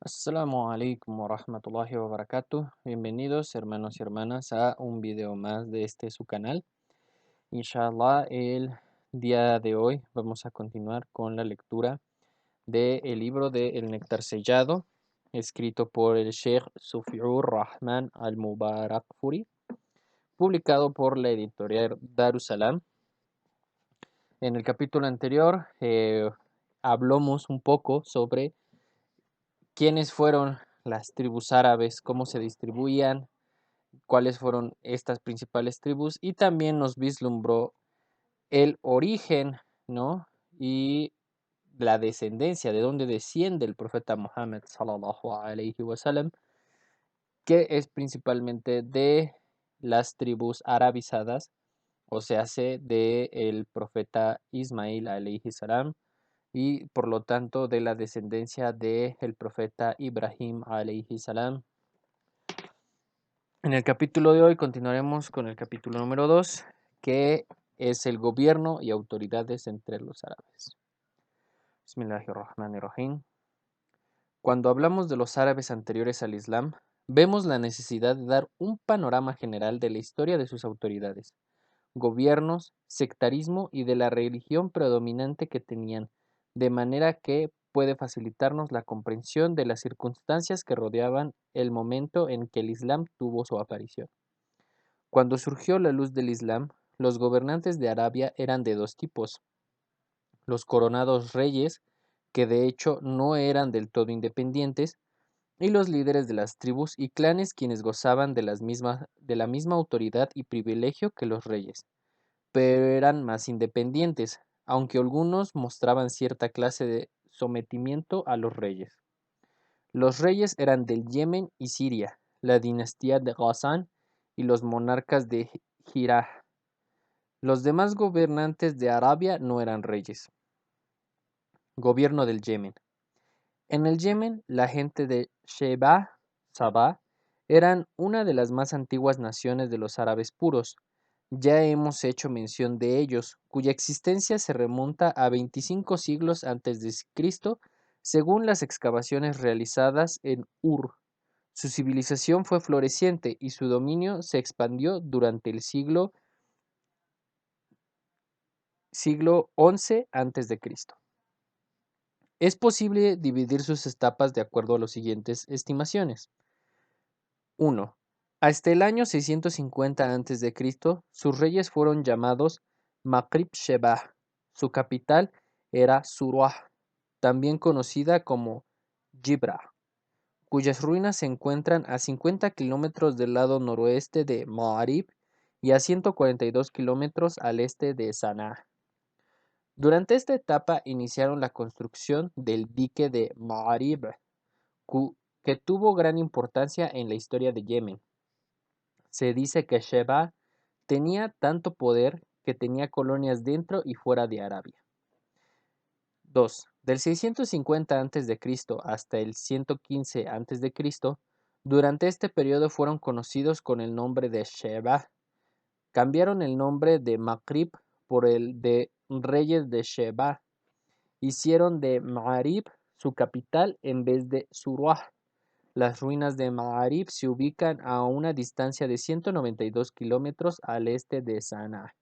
Assalamu alaikum wa rahmatullahi wa barakatuh. Bienvenidos hermanos y hermanas a un video más de su canal. Inshallah, el día de hoy vamos a continuar con la lectura del libro de El Néctar Sellado, escrito por el Sheikh Sufiur Rahman al-Mubarakfuri, publicado por la editorial Darussalam. En el capítulo anterior hablamos un poco sobre quiénes fueron las tribus árabes, cómo se distribuían, cuáles fueron estas principales tribus y también nos vislumbró el origen, ¿no? Y la descendencia, de dónde desciende el profeta Muhammad sallallahu alaihi wasallam, que es principalmente de las tribus arabizadas, o sea, de el profeta Ismail alaihi salam y por lo tanto de la descendencia del profeta Ibrahim alaihi salam. En el capítulo de hoy continuaremos con el capítulo número 2, que es el gobierno y autoridades entre los árabes. Bismillahirrahmanirrahim. Cuando hablamos de los árabes anteriores al Islam, vemos la necesidad de dar un panorama general de la historia de sus autoridades, gobiernos, sectarismo y de la religión predominante que tenían, de manera que puede facilitarnos la comprensión de las circunstancias que rodeaban el momento en que el Islam tuvo su aparición. Cuando surgió la luz del Islam, los gobernantes de Arabia eran de dos tipos: los coronados reyes, que de hecho no eran del todo independientes, y los líderes de las tribus y clanes quienes gozaban de la misma autoridad y privilegio que los reyes, pero eran más independientes, aunque algunos mostraban cierta clase de sometimiento a los reyes. Los reyes eran del Yemen y Siria, la dinastía de Ghazán y los monarcas de Hirah. Los demás gobernantes de Arabia no eran reyes. Gobierno del Yemen. En el Yemen, la gente de Sheba, Sabah, eran una de las más antiguas naciones de los árabes puros. Ya hemos hecho mención de ellos, cuya existencia se remonta a 25 siglos antes de Cristo, según las excavaciones realizadas en Ur. Su civilización fue floreciente y su dominio se expandió durante el siglo XI antes de Cristo. Es posible dividir sus etapas de acuerdo a las siguientes estimaciones. 1. Hasta el año 650 a.C., sus reyes fueron llamados Maqrib Shebah. Su capital era Suruah, también conocida como Jibra, cuyas ruinas se encuentran a 50 kilómetros del lado noroeste de Ma'arib y a 142 kilómetros al este de Sanaa. Durante esta etapa iniciaron la construcción del dique de Ma'arib, que tuvo gran importancia en la historia de Yemen. Se dice que Sheba tenía tanto poder que tenía colonias dentro y fuera de Arabia. 2. Del 650 a.C. hasta el 115 a.C., durante este periodo fueron conocidos con el nombre de Sheba. Cambiaron el nombre de Maqrib por el de Reyes de Sheba. Hicieron de Ma'arib su capital en vez de Suruah. Las ruinas de Ma'arib se ubican a una distancia de 192 kilómetros al este de Sanaa.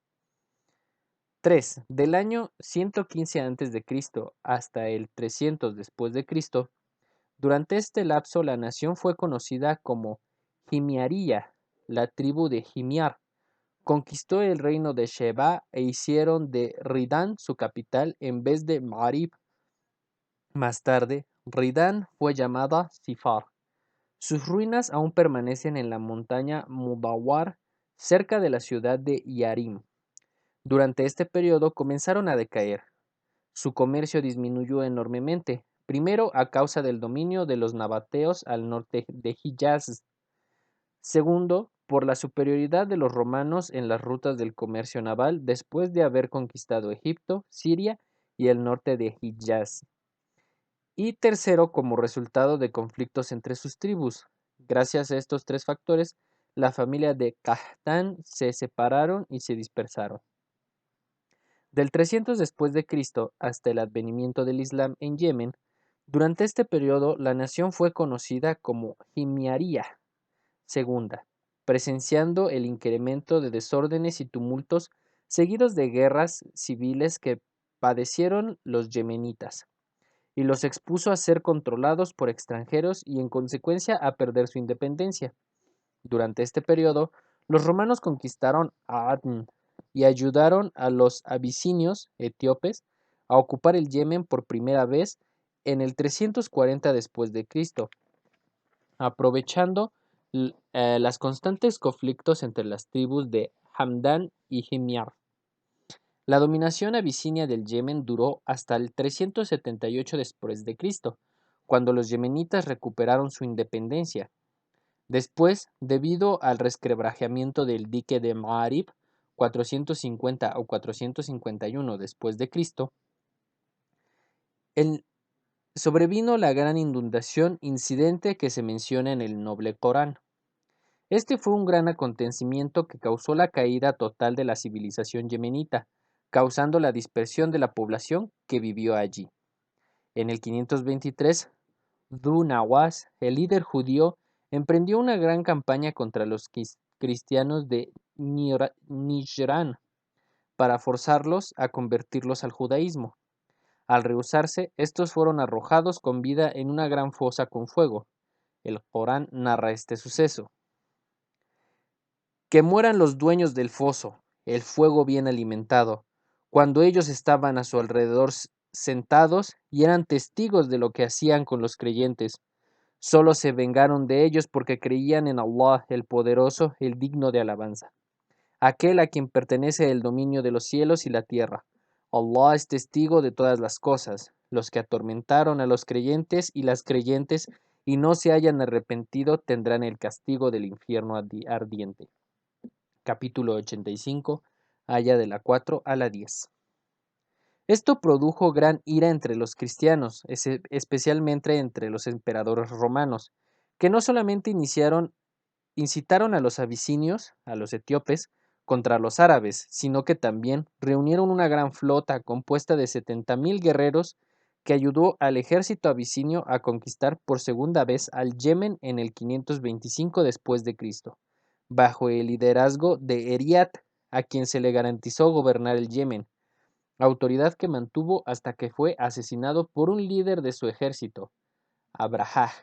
3. Del año 115 a.C. hasta el 300 después de Cristo, durante este lapso la nación fue conocida como Himyariya, la tribu de Himyar. Conquistó el reino de Sheba e hicieron de Ridán su capital en vez de Ma'arib. Más tarde, Ridán fue llamada Sifar. Sus ruinas aún permanecen en la montaña Mudawwar, cerca de la ciudad de Yarim. Durante este periodo comenzaron a decaer. Su comercio disminuyó enormemente, primero a causa del dominio de los nabateos al norte de Hiyaz, segundo, por la superioridad de los romanos en las rutas del comercio naval después de haber conquistado Egipto, Siria y el norte de Hiyaz, y tercero, como resultado de conflictos entre sus tribus. Gracias a estos tres factores, la familia de Qahtán se separaron y se dispersaron. Del 300 después de Cristo hasta el advenimiento del Islam en Yemen, Durante este periodo, la nación fue conocida como Himyariya segunda, presenciando el incremento de desórdenes y tumultos seguidos de guerras civiles que padecieron los yemenitas, y los expuso a ser controlados por extranjeros y en consecuencia a perder su independencia. Durante este periodo, los romanos conquistaron a Adn y ayudaron a los abisinios etíopes a ocupar el Yemen por primera vez en el 340 después de Cristo, aprovechando los constantes conflictos entre las tribus de Hamdán y Himyar. La dominación abisinia del Yemen duró hasta el 378 después de Cristo, cuando los yemenitas recuperaron su independencia. Después, debido al resquebrajamiento del dique de Ma'arib, 450 o 451 después de Cristo, sobrevino la gran inundación incidente que se menciona en el noble Corán. Este fue un gran acontecimiento que causó la caída total de la civilización yemenita, causando la dispersión de la población que vivió allí. En el 523, Dhu Nawas, el líder judío, emprendió una gran campaña contra los cristianos de Nijrán para forzarlos a convertirlos al judaísmo. Al rehusarse, estos fueron arrojados con vida en una gran fosa con fuego. El Corán narra este suceso. Que mueran los dueños del foso, el fuego bien alimentado, cuando ellos estaban a su alrededor sentados y eran testigos de lo que hacían con los creyentes. Solo se vengaron de ellos porque creían en Allah, el poderoso, el digno de alabanza, aquel a quien pertenece el dominio de los cielos y la tierra. Allah es testigo de todas las cosas. Los que atormentaron a los creyentes y las creyentes y no se hayan arrepentido tendrán el castigo del infierno ardiente. Capítulo 85, aya de la 4 a la 10. Esto produjo gran ira entre los cristianos, especialmente entre los emperadores romanos, que no solamente incitaron a los abisinios, a los etíopes, contra los árabes, sino que también reunieron una gran flota compuesta de 70,000 guerreros que ayudó al ejército abisinio a conquistar por segunda vez al Yemen en el 525 después de Cristo, bajo el liderazgo de Eriat, a quien se le garantizó gobernar el Yemen, autoridad que mantuvo hasta que fue asesinado por un líder de su ejército, Abrahah.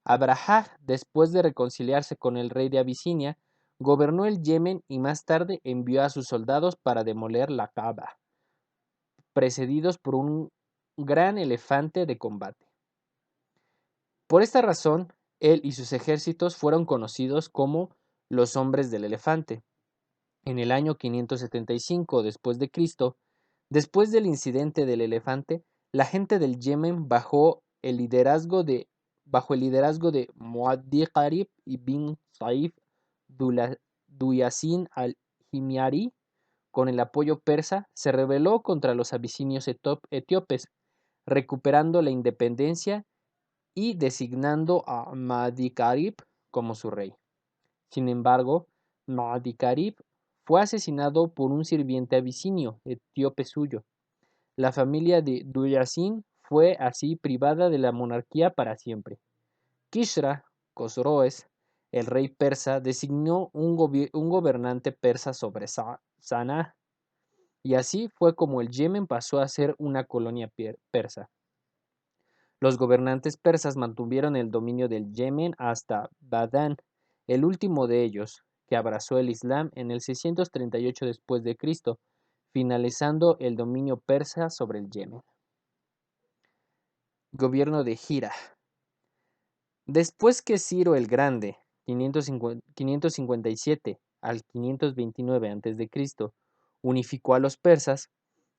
Abrahah, después de reconciliarse con el rey de Abisinia, gobernó el Yemen y más tarde envió a sus soldados para demoler la Kaaba, precedidos por un gran elefante de combate. Por esta razón, él y sus ejércitos fueron conocidos como los hombres del elefante. En el año 575 después de Cristo, después del incidente del elefante, la gente del Yemen bajo el liderazgo de Muaddi Qarib ibn Saif Duyasin al-Himyari, con el apoyo persa, se rebeló contra los abisinios etíopes, recuperando la independencia y designando a Muaddi Qarib como su rey. Sin embargo, Muaddi Qarib fue asesinado por un sirviente abisinio, etíope suyo. La familia de Duyasin fue así privada de la monarquía para siempre. Kishra Cosroes, el rey persa, designó un gobernante persa sobre Sanaa, y así fue como el Yemen pasó a ser una colonia persa. Los gobernantes persas mantuvieron el dominio del Yemen hasta Badán, el último de ellos, que abrazó el Islam en el 638 después de Cristo, finalizando el dominio persa sobre el Yemen. Gobierno de Hira. Después que Ciro el Grande, 557 al 529 a.C., unificó a los persas,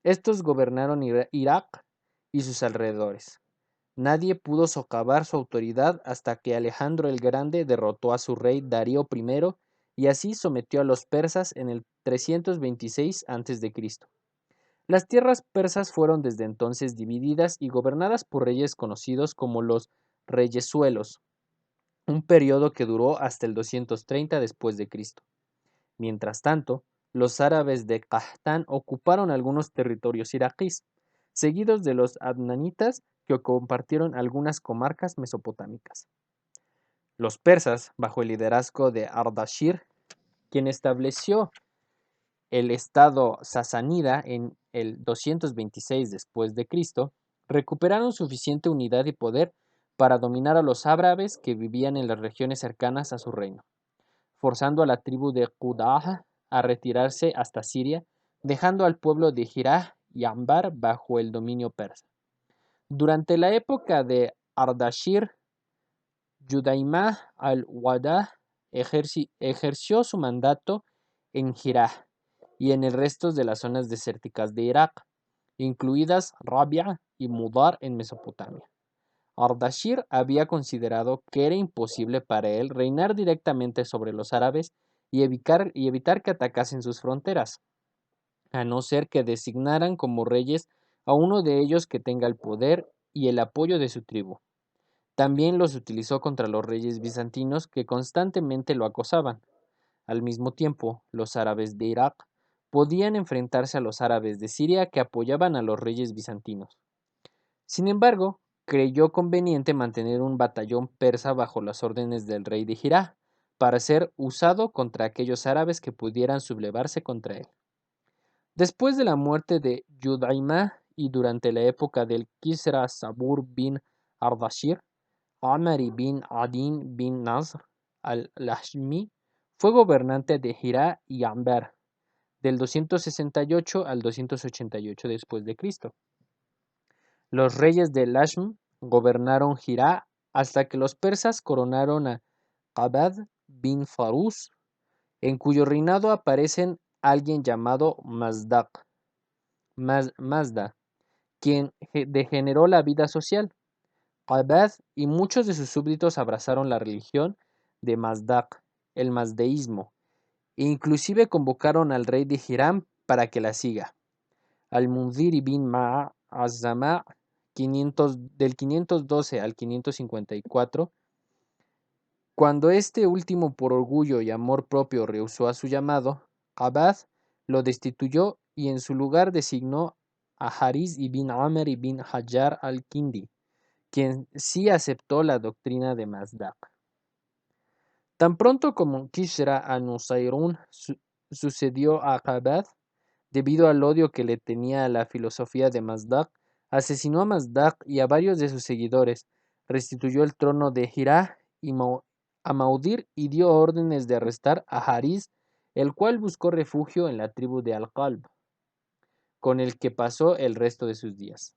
estos gobernaron Irak y sus alrededores. Nadie pudo socavar su autoridad hasta que Alejandro el Grande derrotó a su rey Darío I y así sometió a los persas en el 326 a.C. Las tierras persas fueron desde entonces divididas y gobernadas por reyes conocidos como los reyesuelos, un periodo que duró hasta el 230 después de Cristo. Mientras tanto, los árabes de Qahtán ocuparon algunos territorios iraquíes, seguidos de los adnanitas que compartieron algunas comarcas mesopotámicas. Los persas, bajo el liderazgo de Ardashir, quien estableció el estado sasánida en el 226 después de Cristo, recuperaron suficiente unidad y poder para dominar a los árabes que vivían en las regiones cercanas a su reino, forzando a la tribu de Qudaa a retirarse hasta Siria, dejando al pueblo de Hirah y Ambar bajo el dominio persa. Durante la época de Ardashir, Yudaimah al-Wada ejerció su mandato en Hirah y en el resto de las zonas desérticas de Irak, incluidas Rabia y Mudar en Mesopotamia. Ardashir había considerado que era imposible para él reinar directamente sobre los árabes y evitar que atacasen sus fronteras, a no ser que designaran como reyes a uno de ellos que tenga el poder y el apoyo de su tribu. También los utilizó contra los reyes bizantinos que constantemente lo acosaban. Al mismo tiempo, los árabes de Irak podían enfrentarse a los árabes de Siria que apoyaban a los reyes bizantinos. Sin embargo, creyó conveniente mantener un batallón persa bajo las órdenes del rey de Hirá, para ser usado contra aquellos árabes que pudieran sublevarse contra él. Después de la muerte de Yudaimah y durante la época del Kisra Sabur bin Ardashir, Amari bin Adin bin Nasr al-Lashmi fue gobernante de Hirá y Amber del 268 al 288 después de Cristo. Los reyes de Lashm gobernaron Hirá hasta que los persas coronaron a Qabad bin Farus, en cuyo reinado aparecen alguien llamado Mazda, quien degeneró la vida social. Qabad y muchos de sus súbditos abrazaron la religión de Mazdak, el mazdeísmo, e inclusive convocaron al rey de Hiram para que la siga. Al-Mundhir bin Ma'a az-Zama, del 512 al 554, cuando este último por orgullo y amor propio rehusó a su llamado, Qabad lo destituyó y en su lugar designó a Haris ibn Amr ibn Hajar al-Kindi, quien sí aceptó la doctrina de Mazdak. Tan pronto como Kishra an-Nusayrun sucedió a Qabad, debido al odio que le tenía a la filosofía de Mazdak, asesinó a Mazdak y a varios de sus seguidores, restituyó el trono de Hirá a Maudir y dio órdenes de arrestar a Haris, el cual buscó refugio en la tribu de Al-Qalb, con el que pasó el resto de sus días.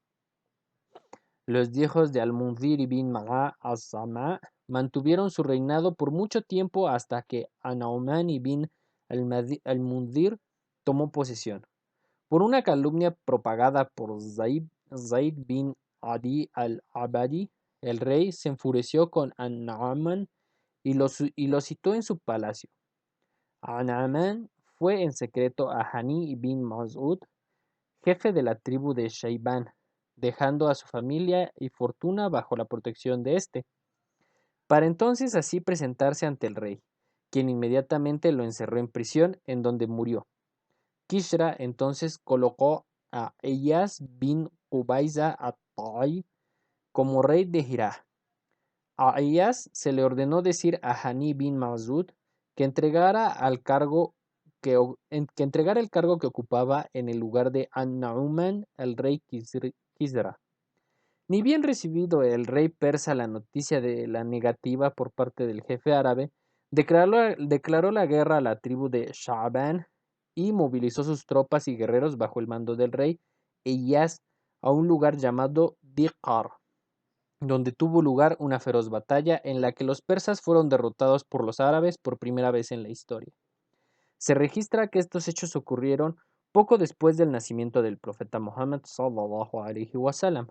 Los hijos de Al-Mundhir ibn Ma'a az-Zama mantuvieron su reinado por mucho tiempo hasta que An-Nu'man ibn al-Mundhir tomó posesión. Por una calumnia propagada por Zaid bin Adi al-Abadi, el rey se enfureció con An-Nu'man y lo citó en su palacio. An-Nu'man fue en secreto a Hani ibn Mas'ud, jefe de la tribu de Shayban, dejando a su familia y fortuna bajo la protección de éste, para entonces así presentarse ante el rey, quien inmediatamente lo encerró en prisión, en donde murió. Kishra entonces colocó a Iyas bin Qubayza at-Ta'i como rey de Hirá. A Iyas se le ordenó decir a Hani bin Mas'ud que entregara el cargo que ocupaba en el lugar de An-Nu'man, el rey Kisra. Ni bien recibido el rey persa la noticia de la negativa por parte del jefe árabe, declaró la guerra a la tribu de Sha'ban y movilizó sus tropas y guerreros bajo el mando del rey Iyas a un lugar llamado Diqar, donde tuvo lugar una feroz batalla en la que los persas fueron derrotados por los árabes por primera vez en la historia. Se registra que estos hechos ocurrieron poco después del nacimiento del profeta Muhammad sallallahu alaihi wasallam,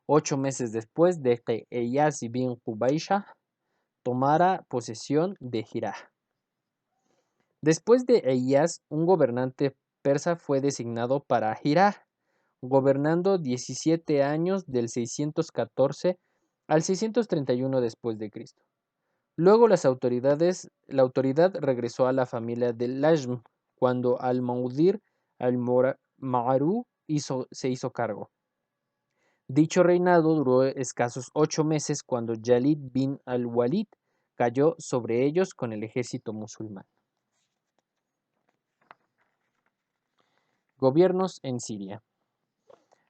8 meses después de que Iyas bin Qubaysha tomara posesión de Hirá. Después de Iyas, un gobernante persa fue designado para Hirá, gobernando 17 años del 614 al 631 después de Cristo. Luego la autoridad regresó a la familia de Lajm cuando Al-Maudir al-Ma'ru se hizo cargo. Dicho reinado duró escasos 8 meses cuando Yalid bin al-Walid cayó sobre ellos con el ejército musulmán. Gobiernos en Siria.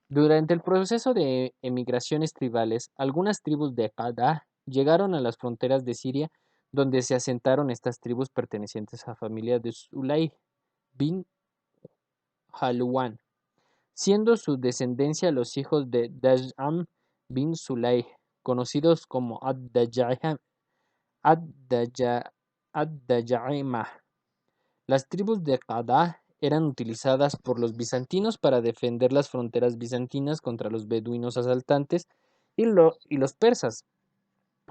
Durante el proceso de emigraciones tribales, algunas tribus de Qadah llegaron a las fronteras de Siria, donde se asentaron estas tribus pertenecientes a la familia de Sulayh bin Halwan, siendo su descendencia los hijos de Daj'am bin Sulayh, conocidos como Ad-Daja'imah. Las tribus de Qadah eran utilizadas por los bizantinos para defender las fronteras bizantinas contra los beduinos asaltantes y los persas.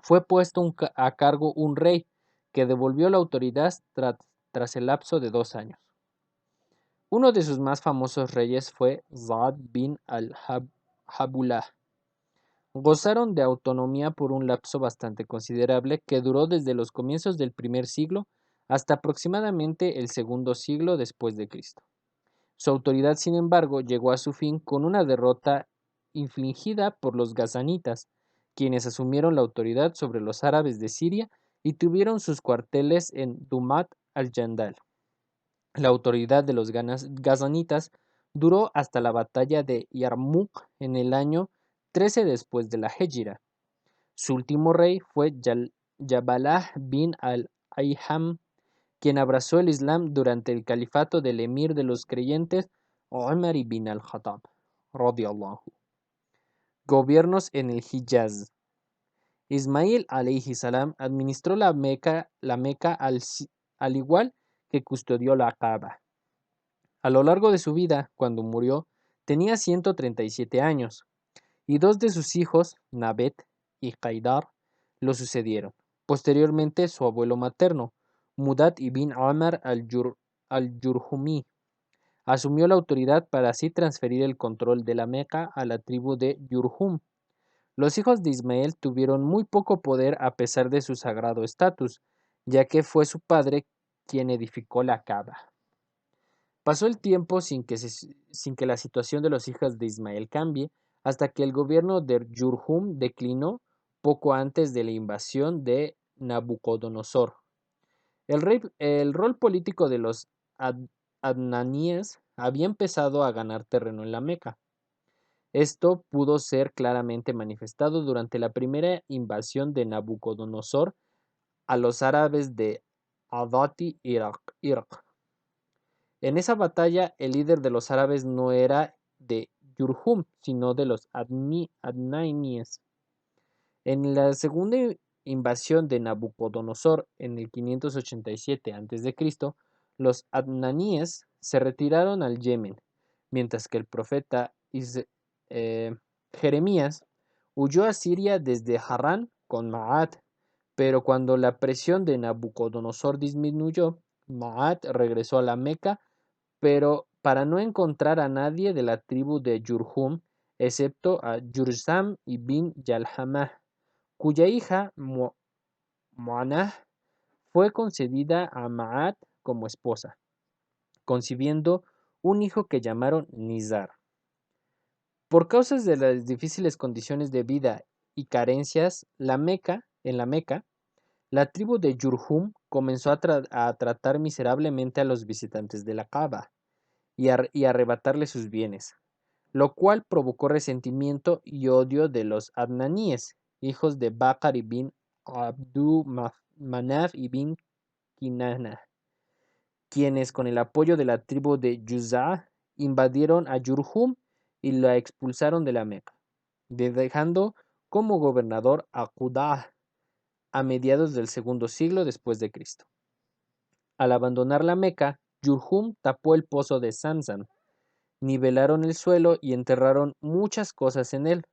Fue puesto a cargo un rey, que devolvió la autoridad tras el lapso de 2 años. Uno de sus más famosos reyes fue Sa'd bin al-Habullah. Gozaron de autonomía por un lapso bastante considerable que duró desde los comienzos del primer siglo hasta aproximadamente el segundo siglo después de Cristo. Su autoridad, sin embargo, llegó a su fin con una derrota infligida por los gazanitas, quienes asumieron la autoridad sobre los árabes de Siria y tuvieron sus cuarteles en Dumat al-Jandal. La autoridad de los gazanitas duró hasta la batalla de Yarmouk en el año 13 después de la Hégira. Su último rey fue Jabalah bin al-Ayham, quien abrazó el Islam durante el califato del emir de los creyentes Umar ibn al-Khattab. Gobiernos en el Hijaz. Ismail alayhi salam administró la Meca al igual que custodió la Kaaba. A lo largo de su vida, cuando murió, tenía 137 años, y 2 de sus hijos, Nabet y Qaidar, lo sucedieron. Posteriormente, su abuelo materno, Mudad ibn Amr al-Jurhumi, asumió la autoridad para así transferir el control de la Meca a la tribu de Jurhum. Los hijos de Ismael tuvieron muy poco poder a pesar de su sagrado estatus, ya que fue su padre quien edificó la Kaaba. Pasó el tiempo sin que la situación de los hijos de Ismael cambie, hasta que el gobierno de Jurhum declinó poco antes de la invasión de Nabucodonosor. El rol político de los Adnaníes había empezado a ganar terreno en la Meca. Esto pudo ser claramente manifestado durante la primera invasión de Nabucodonosor a los árabes de Adati Iraq. En esa batalla, el líder de los árabes no era de Jurhum, sino de los Adnaníes. En la segunda invasión de Nabucodonosor en el 587 a.C., los Adnaníes se retiraron al Yemen, mientras que el profeta Jeremías huyó a Siria desde Harrán con Ma'ad, pero cuando la presión de Nabucodonosor disminuyó, Ma'ad regresó a la Meca, pero para no encontrar a nadie de la tribu de Jurhum, excepto a Jurzam ibn Yalhamah, cuya hija Mu'anah fue concedida a Ma'ad como esposa, concibiendo un hijo que llamaron Nizar. Por causas de las difíciles condiciones de vida y carencias en la Meca, la tribu de Jurhum comenzó a tratar miserablemente a los visitantes de la Kaaba y arrebatarle sus bienes, lo cual provocó resentimiento y odio de los Adnaníes, hijos de Bakar ibn Abdu Manaf ibn Kinana, quienes con el apoyo de la tribu de Yuza invadieron a Jurhum y la expulsaron de la Meca, dejando como gobernador a Qudah a mediados del segundo siglo después de Cristo. Al abandonar la Meca, Jurhum tapó el pozo de Zamzam, nivelaron el suelo y enterraron muchas cosas en él.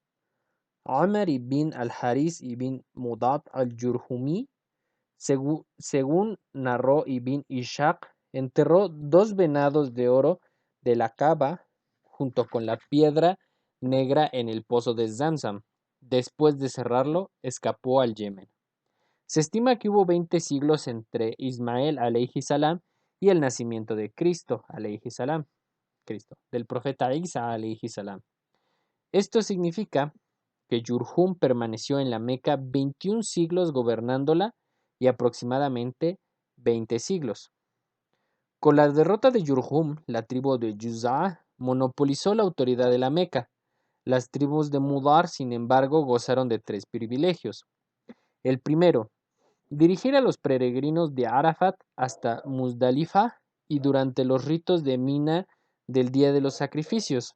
Amr ibn al-Haris ibn Mudad al-Jurhumi, según narró Ibn Ishaq, enterró 2 venados de oro de la Kaaba junto con la piedra negra en el pozo de Zamzam. Después de cerrarlo, escapó al Yemen. Se estima que hubo 20 siglos entre Ismael alayhi salam y el nacimiento de Cristo alayhi salam, del profeta Isa alayhi salam. Esto significa que Jurhum permaneció en la Meca 21 siglos gobernándola y aproximadamente 20 siglos. Con la derrota de Jurhum, la tribu de Yuza'a monopolizó la autoridad de la Meca. Las tribus de Mudar, sin embargo, gozaron de 3 privilegios. El primero, dirigir a los peregrinos de Arafat hasta Muzdalifa y durante los ritos de Mina del Día de los Sacrificios.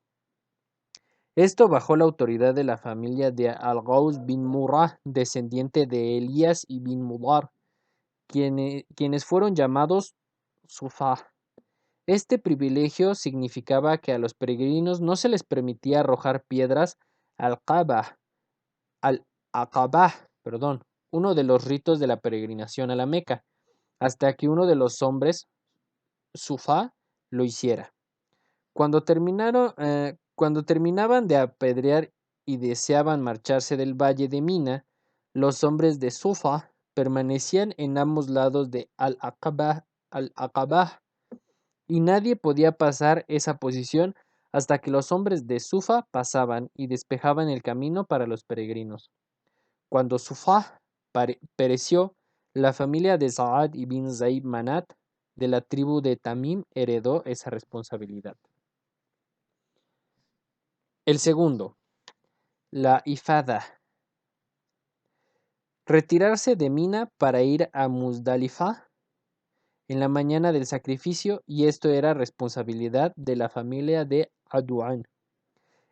Esto bajo la autoridad de la familia de Al-Ghaus bin Murrah, descendiente de Elías y bin Mudar, quienes fueron llamados Sufah. Este privilegio significaba que a los peregrinos no se les permitía arrojar piedras al-Aqabah, uno de los ritos de la peregrinación a la Meca, hasta que uno de los hombres, Sufá, lo hiciera. Cuando terminaban de apedrear y deseaban marcharse del valle de Mina, los hombres de Sufa permanecían en ambos lados de Al-Aqabah y nadie podía pasar esa posición hasta que los hombres de Sufa pasaban y despejaban el camino para los peregrinos. Cuando Sufa pereció, la familia de Sa'ad ibn Zayd Manat de la tribu de Tamim heredó esa responsabilidad. El segundo, la ifada. Retirarse de Mina para ir a Muzdalifa en la mañana del sacrificio, y esto era responsabilidad de la familia de Adu'an.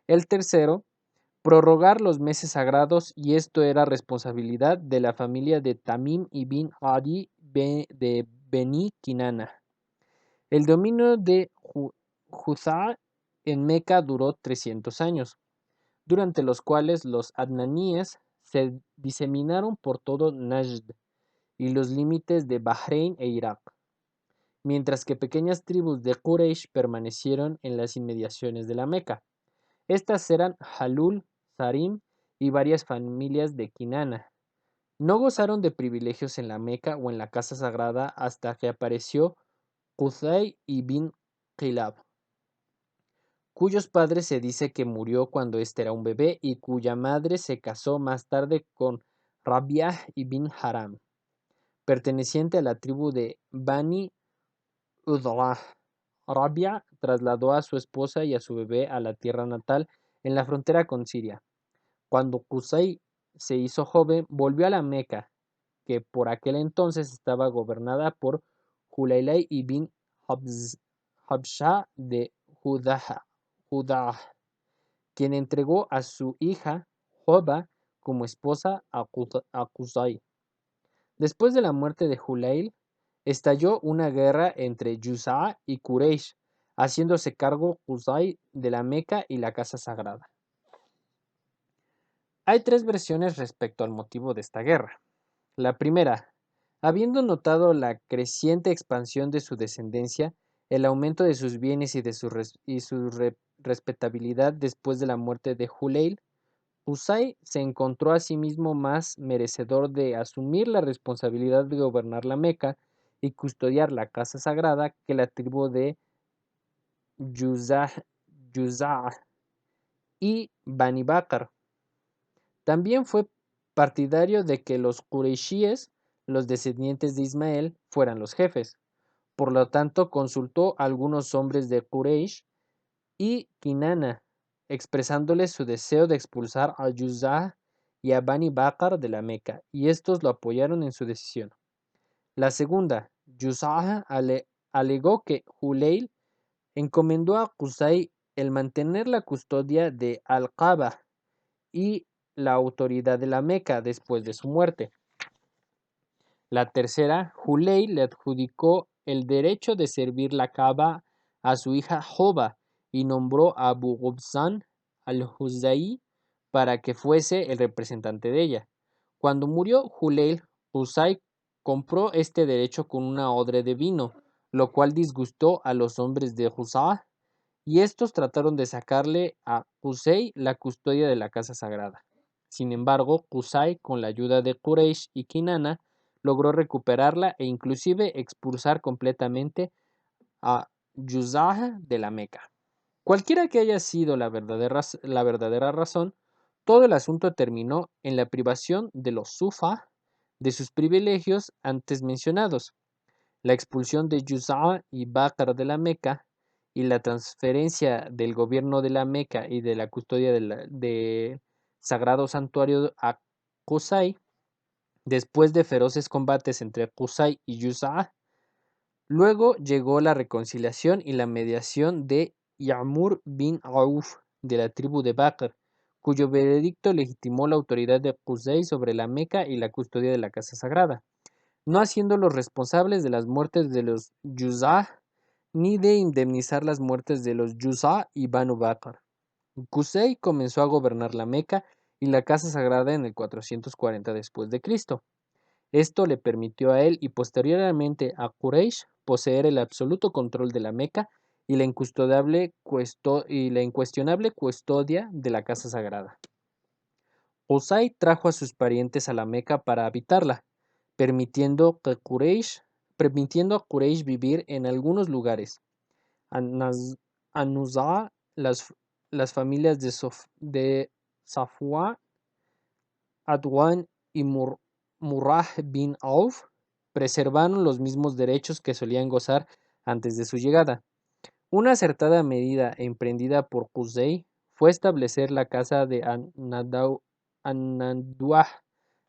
El tercero, prorrogar los meses sagrados, y esto era responsabilidad de la familia de Tamim ibn Adi de Beni Kinana. El dominio de Juzá en Meca duró 300 años, durante los cuales los adnaníes se diseminaron por todo Najd y los límites de Bahrein e Irak, mientras que pequeñas tribus de Quraysh permanecieron en las inmediaciones de la Meca. Estas eran Halul, Sarim y varias familias de Kinana. No gozaron de privilegios en la Meca o en la casa sagrada hasta que apareció Qusay ibn Qilab, cuyos padres se dice que murió cuando éste era un bebé y cuya madre se casó más tarde con Rabi'ah ibn Haram, perteneciente a la tribu de Bani Udhlah. Rabi'ah trasladó a su esposa y a su bebé a la tierra natal en la frontera con Siria. Cuando Qusay se hizo joven, volvió a la Meca, que por aquel entonces estaba gobernada por Hulaylay ibn Habsha de Judah, quien entregó a su hija Joba como esposa a Qusay. Después de la muerte de Hulayl, estalló una guerra entre Yuza'a y Quraysh, haciéndose cargo Qusay de la Meca y la casa sagrada. Hay 3 versiones respecto al motivo de esta guerra. La primera, habiendo notado la creciente expansión de su descendencia, el aumento de sus bienes y de su respetabilidad después de la muerte de Hulayl, Qusay se encontró a sí mismo más merecedor de asumir la responsabilidad de gobernar la Meca y custodiar la casa sagrada que la tribu de Yuza'a y Bani Bakr. También fue partidario de que los Qurayshíes, los descendientes de Ismael, fueran los jefes. Por lo tanto, consultó a algunos hombres de Quraysh y Kinana, expresándoles su deseo de expulsar a Yuza'a y a Bani Bakr de la Meca, y estos lo apoyaron en su decisión. La segunda, Yuza'a alegó que Hulayl encomendó a Qusay el mantener la custodia de Al-Kaaba y la autoridad de la Meca después de su muerte. La tercera, Hulayl le adjudicó el derecho de servir la Kaaba a su hija Joba y nombró a Abu Ghubsan al-Huzai para que fuese el representante de ella. Cuando murió Hulayl, Qusay compró este derecho con una odre de vino, lo cual disgustó a los hombres de Juzá, y estos trataron de sacarle a Qusay la custodia de la casa sagrada. Sin embargo, Qusay, con la ayuda de Quraysh y Kinana, logró recuperarla e inclusive expulsar completamente a Yuza'a de la Meca. Cualquiera que haya sido la verdadera razón, todo el asunto terminó en la privación de los Sufa de sus privilegios antes mencionados, la expulsión de Yuza'a y Bakr de la Meca y la transferencia del gobierno de la Meca y de la custodia de Sagrado Santuario a Qusay, después de feroces combates entre Qusay y Yuza'a. Luego llegó la reconciliación y la mediación de Ya'mur bin Auf de la tribu de Bakr, cuyo veredicto legitimó la autoridad de Qusay sobre la Meca y la custodia de la casa sagrada, no haciéndolos responsables de las muertes de los Yuza ni de indemnizar las muertes de los Yuza y Banu Bakr. Qusay comenzó a gobernar la Meca y la casa sagrada en el 440 después de Cristo. Esto le permitió a él y posteriormente a Quraysh poseer el absoluto control de la Meca y la incuestionable custodia de la casa sagrada. Qusay trajo a sus parientes a la Meca para habitarla, permitiendo a Quraysh vivir en algunos lugares. An-Nuza'a, las familias de Safwa, Adwan y Murrah bin Auf preservaron los mismos derechos que solían gozar antes de su llegada. Una acertada medida emprendida por Qusay fue establecer la casa de An-Nadwa,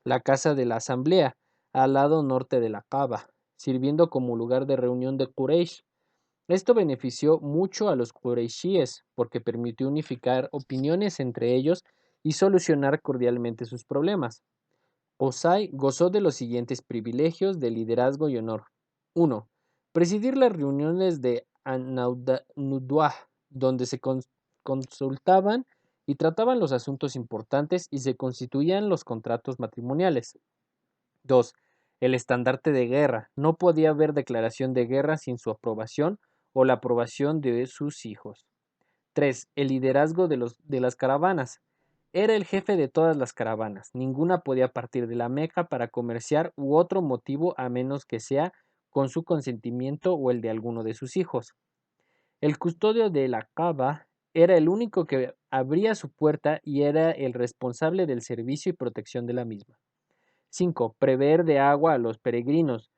la casa de la asamblea, al lado norte de la Kaaba, sirviendo como lugar de reunión de Quraysh. Esto benefició mucho a los quraishíes porque permitió unificar opiniones entre ellos y solucionar cordialmente sus problemas. Qusay gozó de los siguientes privilegios de liderazgo y honor. 1. Presidir las reuniones de An-Nadwa, donde se consultaban y trataban los asuntos importantes y se constituían los contratos matrimoniales. 2. El estandarte de guerra. No podía haber declaración de guerra sin su aprobación o la aprobación de sus hijos. 3. El liderazgo de las caravanas. Era el jefe de todas las caravanas. Ninguna podía partir de la Meca para comerciar u otro motivo a menos que sea con su consentimiento o el de alguno de sus hijos. El custodio de la Kaaba era el único que abría su puerta y era el responsable del servicio y protección de la misma. 5. Prever de agua a los peregrinos.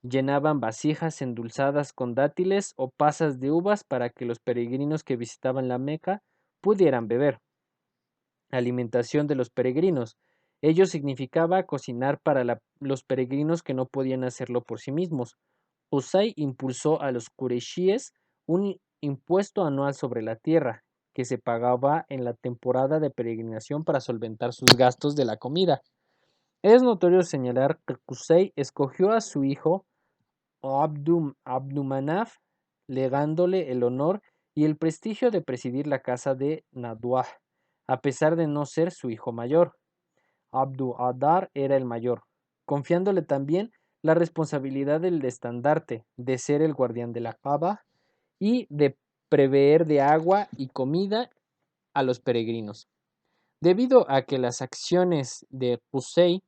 Llenaban vasijas endulzadas con dátiles o pasas de uvas para que los peregrinos que visitaban la Meca pudieran beber. Alimentación de los peregrinos. Ello significaba cocinar para los peregrinos que no podían hacerlo por sí mismos. Qusay impulsó a los qureshíes un impuesto anual sobre la tierra, que se pagaba en la temporada de peregrinación para solventar sus gastos de la comida. Es notorio señalar que Qusay escogió a su hijo Abdumanaf, legándole el honor y el prestigio de presidir la casa de Nadwa, a pesar de no ser su hijo mayor. Abdu Adar era el mayor, confiándole también la responsabilidad del estandarte, de ser el guardián de la Kaaba y de preveer de agua y comida a los peregrinos. Debido a que las acciones de Qusay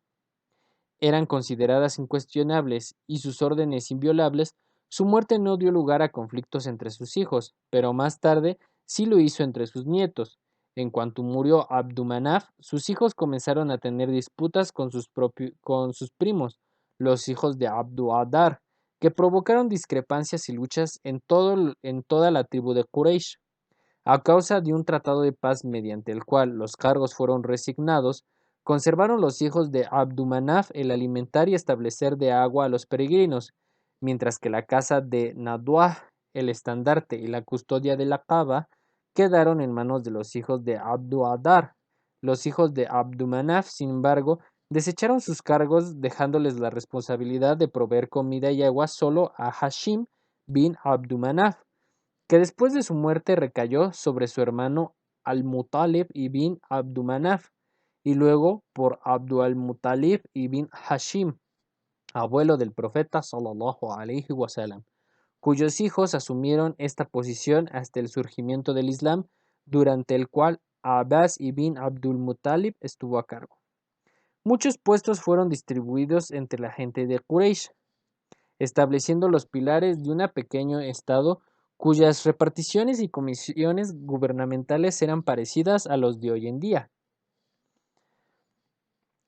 eran consideradas incuestionables y sus órdenes inviolables, su muerte no dio lugar a conflictos entre sus hijos, pero más tarde sí lo hizo entre sus nietos. En cuanto murió Abdumanaf, sus hijos comenzaron a tener disputas con sus primos, los hijos de Abdu Adar, que provocaron discrepancias y luchas en toda la tribu de Quraysh. A causa de un tratado de paz mediante el cual los cargos fueron resignados, conservaron los hijos de Abdumanaf el alimentar y establecer de agua a los peregrinos, mientras que la casa de Nadwa, el estandarte y la custodia de la Kaaba quedaron en manos de los hijos de Abdu Adar. Los hijos de Abdumanaf, sin embargo, desecharon sus cargos dejándoles la responsabilidad de proveer comida y agua solo a Hashim bin Abdumanaf, que después de su muerte recayó sobre su hermano Al-Muttalib ibn Abdumanaf y luego por Abdu al-Muttalib ibn Hashim, abuelo del profeta sallallahu alaihi wasallam, cuyos hijos asumieron esta posición hasta el surgimiento del Islam, durante el cual Abbas ibn Abdul Muttalib estuvo a cargo. Muchos puestos fueron distribuidos entre la gente de Quraysh, estableciendo los pilares de un pequeño estado cuyas reparticiones y comisiones gubernamentales eran parecidas a los de hoy en día.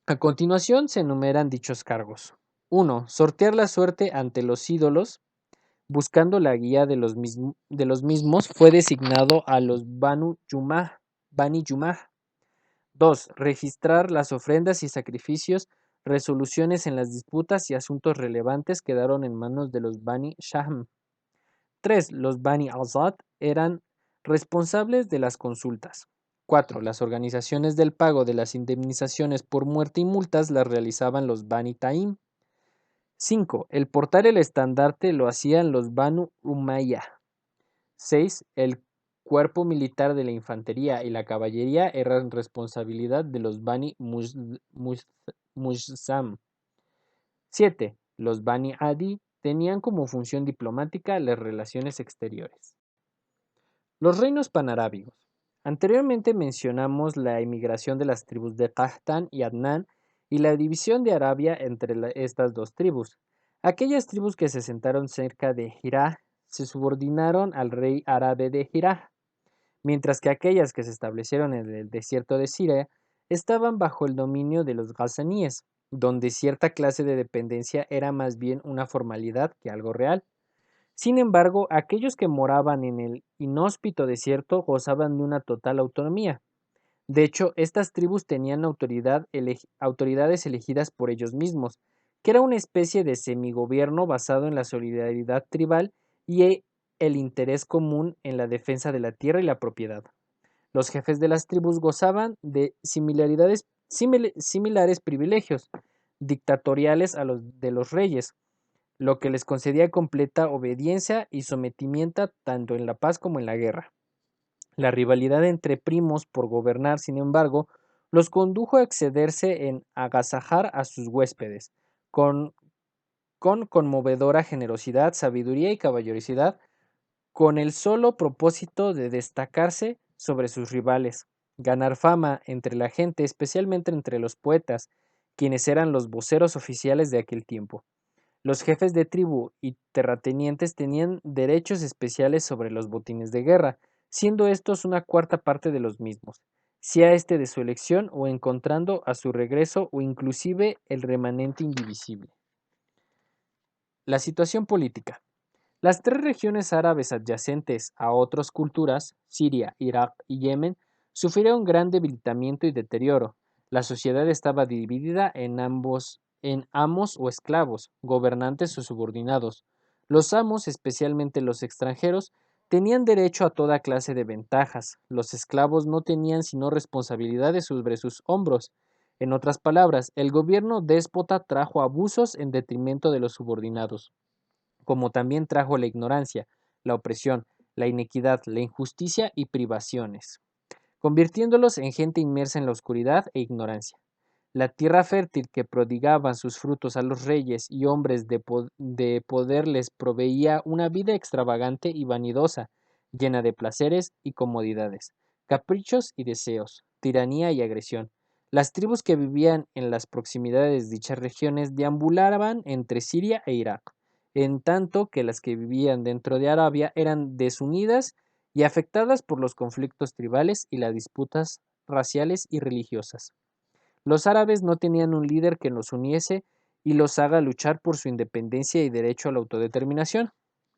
A continuación se enumeran dichos cargos. 1. Sortear la suerte ante los ídolos. Buscando la guía de los mismos, fue designado a los Bani Yumah. 2. Registrar las ofrendas y sacrificios. Resoluciones en las disputas y asuntos relevantes quedaron en manos de los Bani Shahm. 3. Los Bani Azad eran responsables de las consultas. 4. Las organizaciones del pago de las indemnizaciones por muerte y multas las realizaban los Bani Taim. 5. El portar el estandarte lo hacían los Banu Umayya. 6. El cuerpo militar de la infantería y la caballería eran responsabilidad de los Bani Mujsam. 7. Los Bani Adi tenían como función diplomática las relaciones exteriores. Los reinos panarábigos. Anteriormente mencionamos la emigración de las tribus de Qahtán y Adnán y la división de Arabia entre estas dos tribus. Aquellas tribus que se sentaron cerca de Hirá se subordinaron al rey árabe de Hirá, mientras que aquellas que se establecieron en el desierto de Siria estaban bajo el dominio de los gazaníes, donde cierta clase de dependencia era más bien una formalidad que algo real. Sin embargo, aquellos que moraban en el inhóspito desierto gozaban de una total autonomía. De hecho, estas tribus tenían autoridades elegidas por ellos mismos, que era una especie de semigobierno basado en la solidaridad tribal y el interés común en la defensa de la tierra y la propiedad. Los jefes de las tribus gozaban de similares privilegios dictatoriales a los de los reyes, lo que les concedía completa obediencia y sometimiento tanto en la paz como en la guerra. La rivalidad entre primos por gobernar, sin embargo, los condujo a excederse en agasajar a sus huéspedes, con, con conmovedora generosidad, sabiduría y caballerosidad, con el solo propósito de destacarse sobre sus rivales, ganar fama entre la gente, especialmente entre los poetas, quienes eran los voceros oficiales de aquel tiempo. Los jefes de tribu y terratenientes tenían derechos especiales sobre los botines de guerra, siendo estos una cuarta parte de los mismos, sea este de su elección o encontrando a su regreso o inclusive el remanente indivisible. La situación política. Las tres regiones árabes adyacentes a otras culturas, Siria, Irak y Yemen, sufrieron gran debilitamiento y deterioro. La sociedad estaba dividida en amos o esclavos, gobernantes o subordinados. Los amos, especialmente los extranjeros, tenían derecho a toda clase de ventajas. Los esclavos no tenían sino responsabilidades sobre sus hombros. En otras palabras, el gobierno déspota trajo abusos en detrimento de los subordinados, como también trajo la ignorancia, la opresión, la inequidad, la injusticia y privaciones, convirtiéndolos en gente inmersa en la oscuridad e ignorancia. La tierra fértil que prodigaban sus frutos a los reyes y hombres de poder les proveía una vida extravagante y vanidosa, llena de placeres y comodidades, caprichos y deseos, tiranía y agresión. Las tribus que vivían en las proximidades de dichas regiones deambulaban entre Siria e Irak, en tanto que las que vivían dentro de Arabia eran desunidas y afectadas por los conflictos tribales y las disputas raciales y religiosas. Los árabes no tenían un líder que los uniese y los haga luchar por su independencia y derecho a la autodeterminación.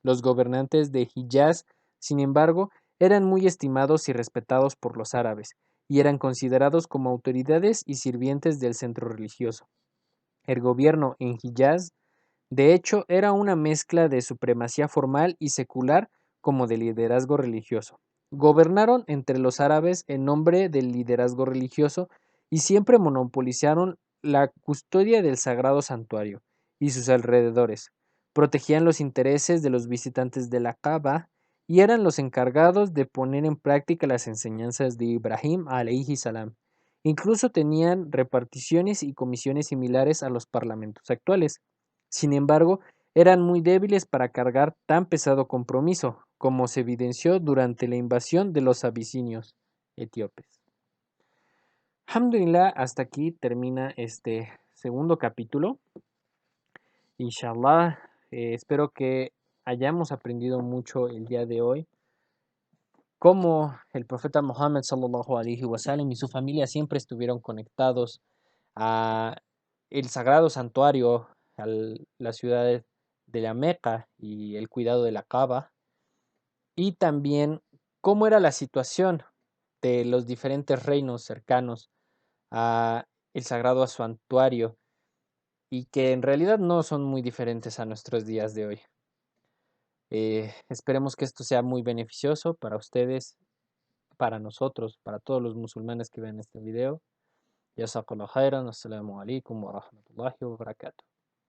Los gobernantes de Hiyaz, sin embargo, eran muy estimados y respetados por los árabes, y eran considerados como autoridades y sirvientes del centro religioso. El gobierno en Hiyaz, de hecho, era una mezcla de supremacía formal y secular como de liderazgo religioso. Gobernaron entre los árabes en nombre del liderazgo religioso y siempre monopolizaron la custodia del sagrado santuario y sus alrededores. Protegían los intereses de los visitantes de la Kaaba y eran los encargados de poner en práctica las enseñanzas de Ibrahim alayhi salam. Incluso tenían reparticiones y comisiones similares a los parlamentos actuales. Sin embargo, eran muy débiles para cargar tan pesado compromiso, como se evidenció durante la invasión de los abisinios etíopes. Alhamdulillah, hasta aquí termina este segundo capítulo. Inshallah, espero que hayamos aprendido mucho el día de hoy, cómo el profeta Muhammad sallallahu alaihi wasallam y su familia siempre estuvieron conectados a el sagrado santuario, a la ciudad de la Meca y el cuidado de la Kaaba, y también cómo era la situación de los diferentes reinos cercanos a el sagrado santuario y que en realidad no son muy diferentes a nuestros días de hoy. Esperemos que esto sea muy beneficioso para ustedes, para nosotros, para todos los musulmanes que vean este video. Jazakallah khairan, assalamu alaikum wa rahmatullahi wa barakatuh.